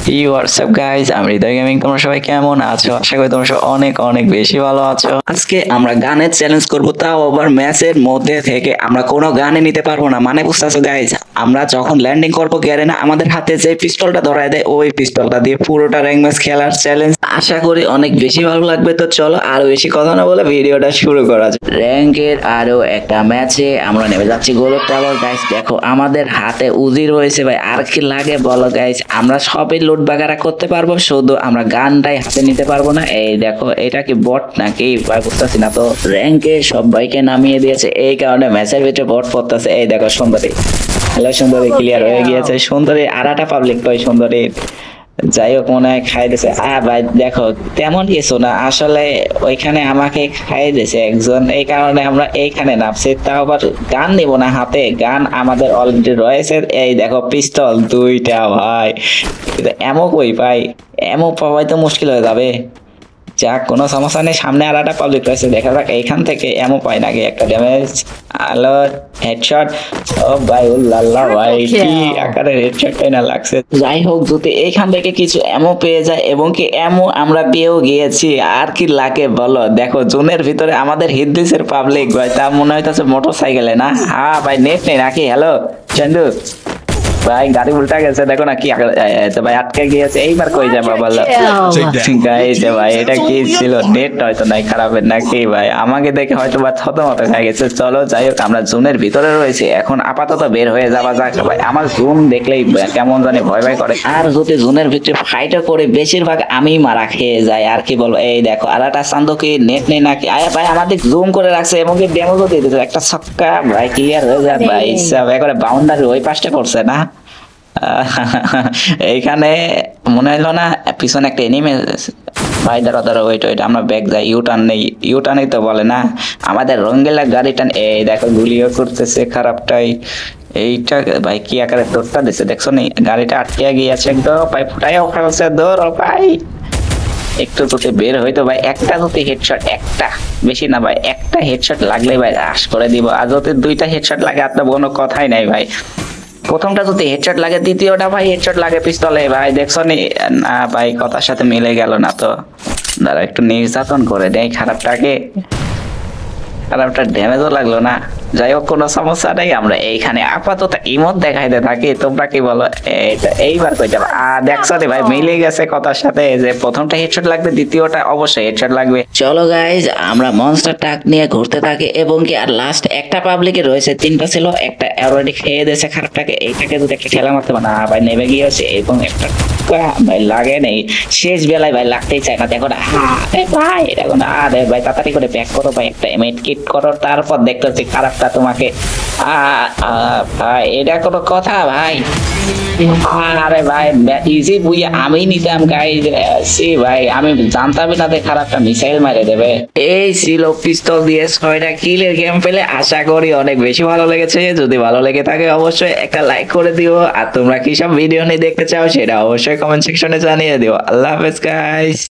WhatsApp guys, আমি হৃদয় gaming. তোমরা সবাই কেমন আছো? আশা করি তোমরা সবাই অনেক অনেক বেশি ভালো আছো। আজকে আমরা গানের চ্যালেঞ্জ করবো, তাও আবার ম্যাচের মধ্যে থেকে। আমরা কোনো গানে নিতে পারবো না, মানে বুঝতেছো গাইজ? আমরা যখন ল্যান্ডিং করবো গ্যারেনা, আমাদের হাতে যে পিস্তলটা ধরায় দেয়, ওই পিস্তলটা দিয়ে পুরোটা র্যাঙ্ক ম্যাচ খেলার চ্যালেঞ্জ। আশা করি অনেক বেশি ভালো লাগবে। তো চলো আর বেশি কথা না বলে ভিডিওটা শুরু করা যাক। র্যাঙ্কের আরো একটা ম্যাচে আমরা নেমে যাচ্ছি গোলক টাওয়ার। গাইজ দেখো আমাদের হাতে উজি রয়েছে ভাই, আর কি লাগে বলো গাইজ? আমরা সবই লুট বাগারা করতে পারবো, শুধু আমরা গানটাই হাতে নিতে পারবো না। এই দেখো, এটা কি বট নাকি ভাই বুঝতেছি না। তো র্যাঙ্কে সবাইকে নামিয়ে দিয়েছে, এই কারণে ম্যাচের ভিতরে বট পড়তেছে। এই দেখো সুন্দরী, হ্যালো সুন্দরী ক্লিয়ার হয়ে গিয়েছে। সুন্দরী আর একটা পাবলিক কই সুন্দরী, যাই হোক মনে হয় খাই দিছে। ভাই দেখো তেমন কিছু না, আসলে ওইখানে আমাকে খাই দিছে একজন, এই কারণে আমরা এইখানে নামছি। তাও আবার গান নিব না হাতে, গান আমাদের অলরেডি রয়েছে। এই দেখো পিস্তল দুইটা ভাই, এমো কই ভাই? এমো পাওয়াই তো মুশকিল হয়ে যাবে। যাক কোনো সমস্যা নেই, সামনে আর একটা পাবলিক রয়েছে, দেখা যাক এইখান থেকে এমো পাই নাকি একটা ড্যামেজ। আলো হেডশট, ও ভাই উল্লাল্লাহ ভাই, কি আকারের হেডশটটাই না লাগছে। যাই হোক, যদি এইখান থেকে কিছু এমো পেয়ে যায়, এবং কি এমো আমরা পেয়েও গিয়েছি, আর কি লাগে বলো? দেখো জোনের ভিতরে আমাদের হিদ্দিসের পাবলিক ভাই, তা মনে হইতেছে মোটর সাইকেলে না। হ্যাঁ ভাই নেট নেই নাকি? হ্যালো চন্দু ভাই, গাড়ি উল্টা গেছে দেখো না কি ভাই, আটকে গিয়েছে। এইবার কই যাবা বলো গাইস? ভাই এটা কি ছিল? নেট হয়তো নাই খারাপের নাকি ভাই? আমাকে দেখে হয়তো বা থতমত হয়ে গেছে। চলো যাই হোক, আমরা জোনের ভিতরে রয়েছে, এখন আপাতত বের হয়ে যাওয়া যাক ভাই। আমার জোন দেখলেই কেমন জানি ভয় ভয় করে, আর যদি জোনের ভিতরে ফাইটও করে বেশিরভাগ আমি মারা খেয়ে যাই। আর কি বলবো, এই দেখো আর একটা চান্দু কি নেট নেই নাকি? আয়া ভাই আমাদের জুম করে রাখছে, এবং কি ডেমোও দিয়ে দিচ্ছে একটা ছক্কা ভাই, ক্লিয়ার হয়ে যায় ভাই। একবারে বাউন্ডারি ওই পাশে পড়ছে না। এইখানে মনে হলো না পিছনে একটা এনিমে ভাই? ধরো ধরো, ওইটা ওইটা আমরা ব্যাগ যাই, ইউটার্ন নেই, ইউটার্নই তো বলে না আমাদের রঙ্গিলা গাড়ি টান। এই দেখো গুলিও করতেছে খারাপটাই। এইটা ভাই কি আকারে দৌড়টা দিচ্ছে দেখছো নি? গাড়িটা আটকে গিয়েছে একদম, ভাই ফুটাইও ফেলছে। দৌড় ভাই, একটু তোতে বের হইতো ভাই। একটা যদি হেডশট, একটা বেশি না ভাই, একটা হেডশট লাগলে ভাই রাশ করে দিব। আর যদি দুইটা হেডশট লাগে আর তো কোনো কথাই নাই ভাই। প্রথমটা যদি হেডশট লাগে, দ্বিতীয়টা ভাই হেডশট লাগে পিস্তলে ভাই, দেখছো নি? না ভাই কথার সাথে মিলে গেল না তো। দাঁড়া একটু নির্যাতন করে দেয় খারাপটাকে, খারাপটা ড্যামেজও লাগলো না। যাই হোক কোনো সমস্যা নাই, আমরা এইখানে আপাতত ইমোট দেখাইতে থাকি। তোমরা কি বলো? এইবার কই যাবে? দেখছো রে ভাই, মিলে গেছে কথার সাথে, যে প্রথমটা হেডশট লাগবে, দ্বিতীয়টা অবশ্যই হেডশট লাগবে। চলো গাইজ, আমরা মনস্টার ট্রাক নিয়ে ঘুরতে থাকি, এবং কি আর লাস্ট একটা পাবলিকে রয়েছে, তিনটা ছিল, একটা অলরেডি খেয়ে দিয়েছে খারাপটাকে। এইটাকে যদি একটা ঠেলা মারতে পারে না ভাই, নেমে গিয়েছে, এবং একটা ভাই লাগে নেই, শেষ বেলায় ভাই লাগতেই চায় না। দেখো না ভাই, দেখো না ভাই, তাড়াতাড়ি করে ব্যাক করো ভাই, একটা এমেট কিট করো, তারপর দেখতে হচ্ছে খারাপটা তোমাকে। ভাই এটা কোনো কথা ভাই? আরে ভাই ইজি বুই আমি নিতাম গাইজ, ভাই আমি জানতামই না যে খারাপটা মিসাইল মারে দেবে। এই ছিল পিস্তল দিয়ে 6টা কিলের গেম পেলে। আশা করি অনেক বেশি ভালো লেগেছে। যদি ভালো লেগে থাকে অবশ্যই একটা লাইক করে দিও, আর তোমরা কি সব ভিডিও নিয়ে দেখতে চাও সেটা অবশ্যই কমেন্ট সেকশনে জানিয়ে দিও। আল্লাহ হাফেজ গাইস।